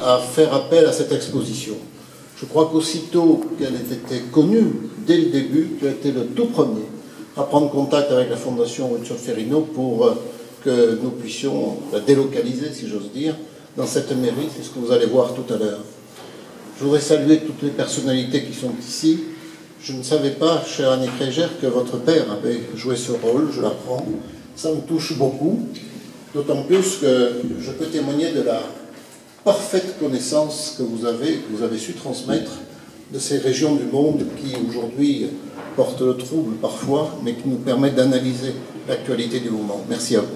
à faire appel à cette exposition. Je crois qu'aussitôt qu'elle ait été connue, dès le début, tu as été le tout premier à prendre contact avec la Fondation Ruud Solferino pour que nous puissions la délocaliser, si j'ose dire, dans cette mairie. C'est ce que vous allez voir tout à l'heure. Je voudrais saluer toutes les personnalités qui sont ici. Je ne savais pas, chère Annie Kreiger, que votre père avait joué ce rôle, je l'apprends. Ça me touche beaucoup, d'autant plus que je peux témoigner de la parfaite connaissance que vous avez su transmettre de ces régions du monde qui aujourd'hui portent le trouble parfois, mais qui nous permettent d'analyser l'actualité du moment. Merci à vous.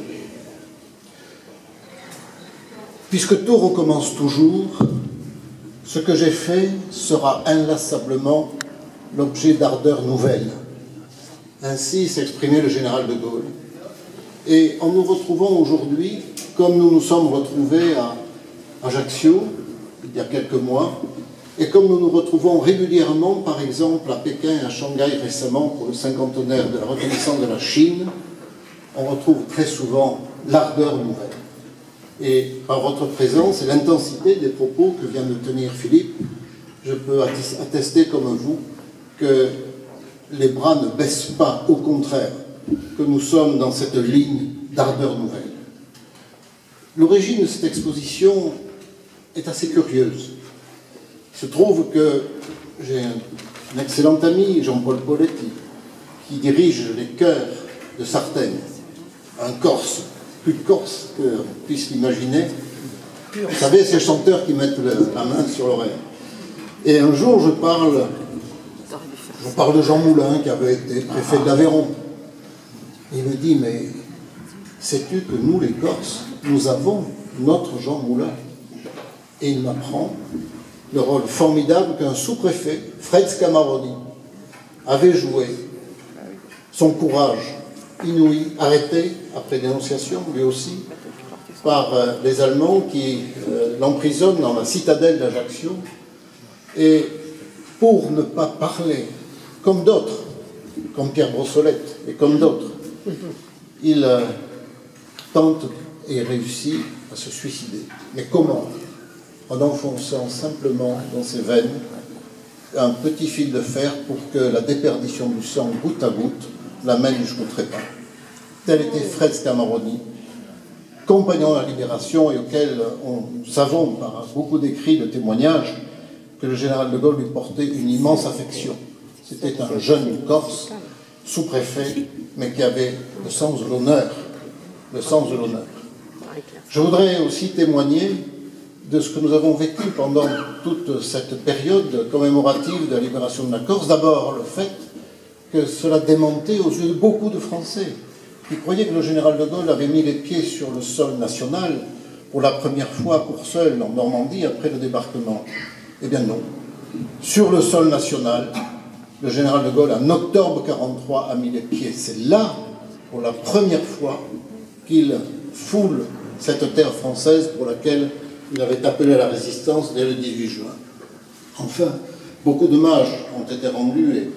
Puisque tout recommence toujours, ce que j'ai fait sera inlassablement l'objet d'ardeurs nouvelles. Ainsi s'exprimait le général de Gaulle. Et en nous retrouvant aujourd'hui, comme nous nous sommes retrouvés à Ajaccio, il y a quelques mois, et comme nous nous retrouvons régulièrement, par exemple, à Pékin et à Shanghai récemment pour le 50e de la reconnaissance de la Chine, on retrouve très souvent l'ardeur nouvelle. Et par votre présence et l'intensité des propos que vient de tenir Philippe, je peux attester comme vous que les bras ne baissent pas, au contraire, que nous sommes dans cette ligne d'ardeur nouvelle. L'origine de cette exposition est assez curieuse. Il se trouve que j'ai un excellent ami, Jean-Paul Poletti, qui dirige les chœurs de Sartène, un Corse, plus corse qu'on puisse l'imaginer. Vous savez, ces chanteurs qui mettent la main sur l'oreille. Et un jour, je parle de Jean Moulin, qui avait été préfet de l'Aveyron. Il me dit, mais sais-tu que nous, les Corses, nous avons notre Jean Moulin? Et il m'apprend le rôle formidable qu'un sous-préfet, Fred Scamaroni, avait joué. Son courage inouï, arrêté après dénonciation, lui aussi, par les Allemands qui l'emprisonnent dans la citadelle d'Ajaccio. Et pour ne pas parler comme d'autres, comme Pierre Brossolette et comme d'autres, il tente et réussit à se suicider. Mais comment? En enfonçant simplement dans ses veines un petit fil de fer pour que la déperdition du sang, goutte à goutte, l'amène jusqu'au trépas. Tel était Fred Scamaroni, compagnon de la Libération et auquel nous savons par beaucoup d'écrits, de témoignages, que le général de Gaulle lui portait une immense affection. C'était un jeune Corse, sous-préfet, mais qui avait le sens de l'honneur. Le sens de l'honneur. Je voudrais aussi témoigner de ce que nous avons vécu pendant toute cette période commémorative de la libération de la Corse. D'abord, le fait que cela démentait aux yeux de beaucoup de Français qui croyaient que le général de Gaulle avait mis les pieds sur le sol national pour la première fois pour seul en Normandie après le débarquement. Eh bien non. Sur le sol national, le général de Gaulle, en octobre 1943, a mis les pieds. C'est là, pour la première fois, qu'il foule cette terre française pour laquelle il avait appelé à la résistance dès le 18 juin. Enfin, beaucoup d'hommages ont été rendus et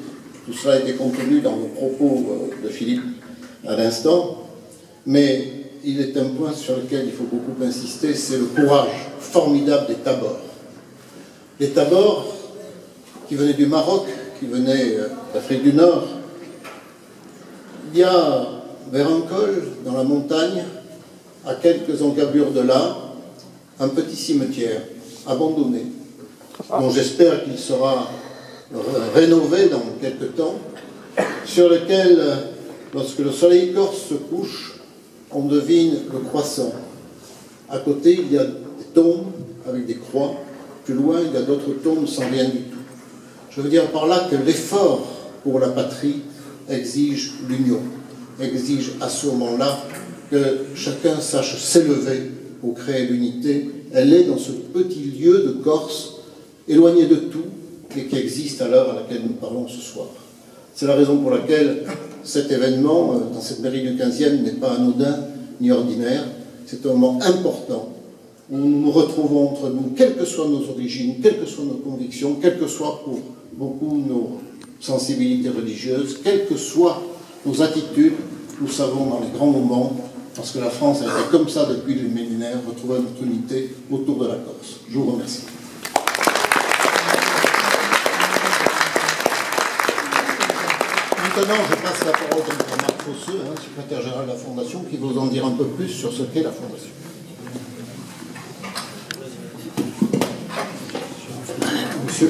tout cela a été contenu dans le propos de Philippe à l'instant, mais il est un point sur lequel il faut beaucoup insister, c'est le courage formidable des Tabors. Les Tabors qui venaient du Maroc, qui venaient d'Afrique du Nord. Il y a vers un col, dans la montagne, à quelques encablures de là, un petit cimetière abandonné, dont j'espère qu'il sera rénové dans quelques temps, sur lequel, lorsque le soleil corse se couche, on devine le croissant. À côté, il y a des tombes avec des croix. Plus loin, il y a d'autres tombes sans rien du tout. Je veux dire par là que l'effort pour la patrie exige l'union, exige à ce moment-là que chacun sache s'élever pour créer l'unité. Elle est dans ce petit lieu de Corse, éloigné de tout, et qui existe à l'heure à laquelle nous parlons ce soir. C'est la raison pour laquelle cet événement, dans cette mairie du 15e, n'est pas anodin ni ordinaire. C'est un moment important où nous nous retrouvons entre nous, quelles que soient nos origines, quelles que soient nos convictions, quelles que soient pour beaucoup nos sensibilités religieuses, quelles que soient nos attitudes, nous savons dans les grands moments parce que la France a été comme ça depuis les millénaires, retrouver notre unité autour de la Corse. Je vous remercie. Maintenant, je passe la parole à Marc Fosseux, secrétaire général de la Fondation, qui va vous en dire un peu plus sur ce qu'est la Fondation.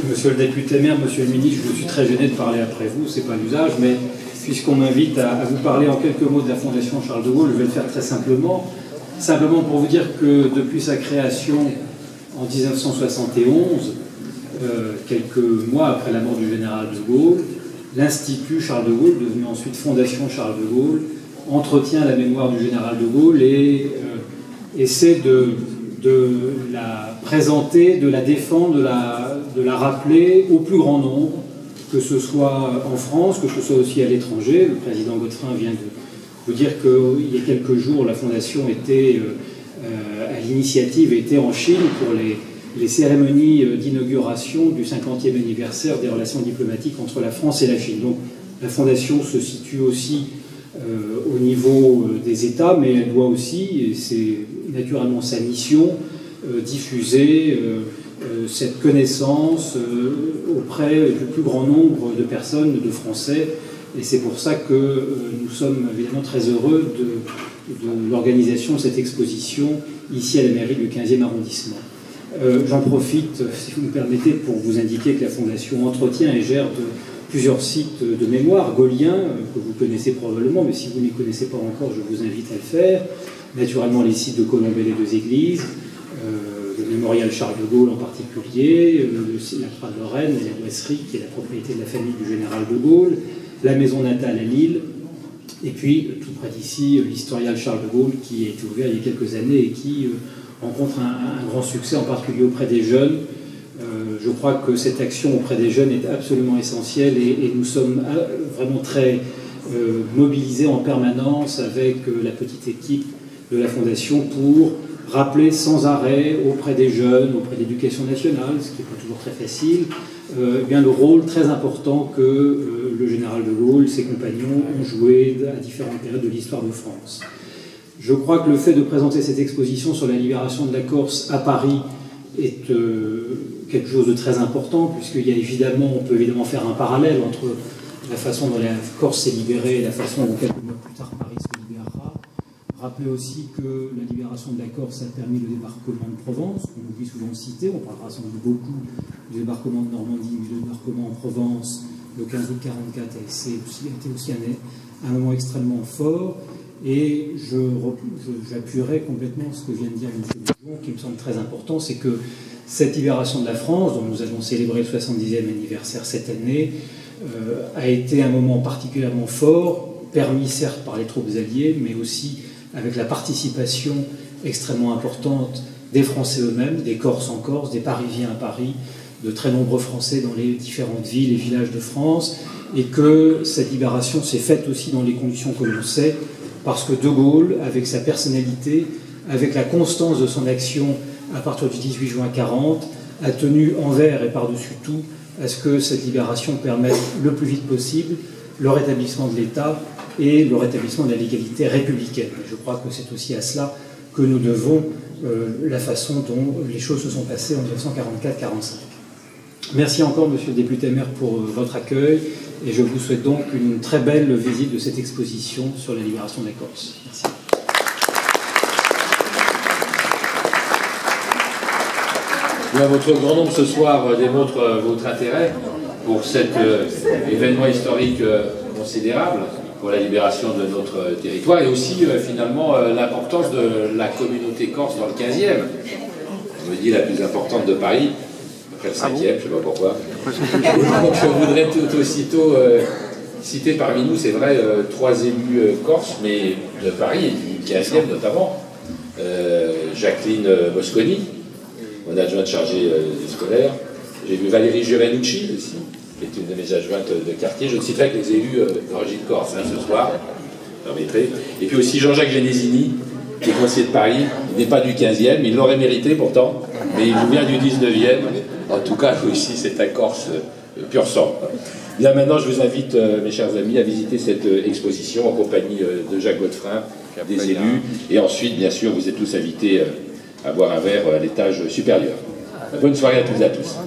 Monsieur le député maire, monsieur le ministre, je suis très gêné de parler après vous, c'est pas l'usage, mais puisqu'on m'invite à vous parler en quelques mots de la Fondation Charles de Gaulle, je vais le faire très simplement. Simplement pour vous dire que depuis sa création en 1971, quelques mois après la mort du général de Gaulle, l'Institut Charles de Gaulle, devenu ensuite Fondation Charles de Gaulle, entretient la mémoire du général de Gaulle et essaie de la présenter, de la défendre, de la rappeler au plus grand nombre, que ce soit en France, que ce soit aussi à l'étranger. Le président Godefroy vient de vous dire qu'il y a quelques jours, la Fondation était à l'initiative, était en Chine pour les cérémonies d'inauguration du 50e anniversaire des relations diplomatiques entre la France et la Chine. Donc la Fondation se situe aussi au niveau des États, mais elle doit aussi, et c'est naturellement sa mission, diffuser cette connaissance auprès du plus grand nombre de personnes, de Français. Et c'est pour ça que nous sommes évidemment très heureux de l'organisation de cette exposition ici à la mairie du 15e arrondissement. J'en profite, si vous me permettez, pour vous indiquer que la Fondation entretient et gère plusieurs sites de mémoire gauliens, que vous connaissez probablement, mais si vous ne les connaissez pas encore, je vous invite à le faire. Naturellement, les sites de Colombey, les deux églises, le mémorial Charles de Gaulle en particulier, la Croix de Lorraine et la Boisserie, qui est la propriété de la famille du général de Gaulle, la maison natale à Lille, et puis, tout près d'ici, l'historial Charles de Gaulle, qui a été ouvert il y a quelques années et qui rencontre un grand succès, en particulier auprès des jeunes. Je crois que cette action auprès des jeunes est absolument essentielle et nous sommes vraiment très mobilisés en permanence avec la petite équipe de la Fondation pour rappeler sans arrêt auprès des jeunes, auprès de l'éducation nationale, ce qui n'est pas toujours très facile, bien le rôle très important que le général de Gaulle, ses compagnons ont joué à différentes périodes de l'histoire de France. Je crois que le fait de présenter cette exposition sur la libération de la Corse à Paris est quelque chose de très important, puisqu'il y a évidemment, on peut évidemment faire un parallèle entre la façon dont la Corse s'est libérée et la façon dont quelques mois plus tard Paris se libérera. Rappelez aussi que la libération de la Corse a permis le débarquement de Provence, qu'on oublie souvent de citer, on parlera sans doute beaucoup du débarquement de Normandie, mais le débarquement en Provence le 15 août 1944 a été aussi un moment extrêmement fort. Et j'appuierai complètement ce que vient de dire M. Bourgeon, qui me semble très important, c'est que cette libération de la France, dont nous allons célébrer le 70e anniversaire cette année, a été un moment particulièrement fort, permis certes par les troupes alliées, mais aussi avec la participation extrêmement importante des Français eux-mêmes, des Corses en Corse, des Parisiens à Paris, de très nombreux Français dans les différentes villes et villages de France, et que cette libération s'est faite aussi dans les conditions que l'on sait, parce que De Gaulle, avec sa personnalité, avec la constance de son action à partir du 18 juin 1940, a tenu envers et par-dessus tout à ce que cette libération permette le plus vite possible le rétablissement de l'État et le rétablissement de la légalité républicaine. Je crois que c'est aussi à cela que nous devons la façon dont les choses se sont passées en 1944-45. Merci encore, monsieur le député maire, pour votre accueil, et je vous souhaite donc une très belle visite de cette exposition sur la libération de la Corse. Merci. Bien, votre grand nombre ce soir démontre votre intérêt pour cet événement historique considérable pour la libération de notre territoire et aussi finalement l'importance de la communauté corse dans le 15e. On me dit la plus importante de Paris, après le 5e, je ne sais pas pourquoi. Donc je voudrais tout aussitôt citer parmi nous, c'est vrai, 3 élus corses, mais de Paris et du 15e notamment. Jacqueline Mosconi, mon adjointe chargée des scolaires. J'ai vu Valérie Giovannucci aussi, qui est une de mes adjointes de quartier. Je ne citerai que les élus d'origine corse ce soir, permettrai. Et puis aussi Jean-Jacques Genesini, qui est conseiller de Paris. Il n'est pas du 15e, il l'aurait mérité pourtant, mais il nous vient du 19e. En tout cas, aussi, c'est un Corse pur sang. Bien, maintenant, je vous invite, mes chers amis, à visiter cette exposition en compagnie de Jacques Godefroy, des élus. Et ensuite, bien sûr, vous êtes tous invités à boire un verre à l'étage supérieur. Bonne soirée à toutes et à tous.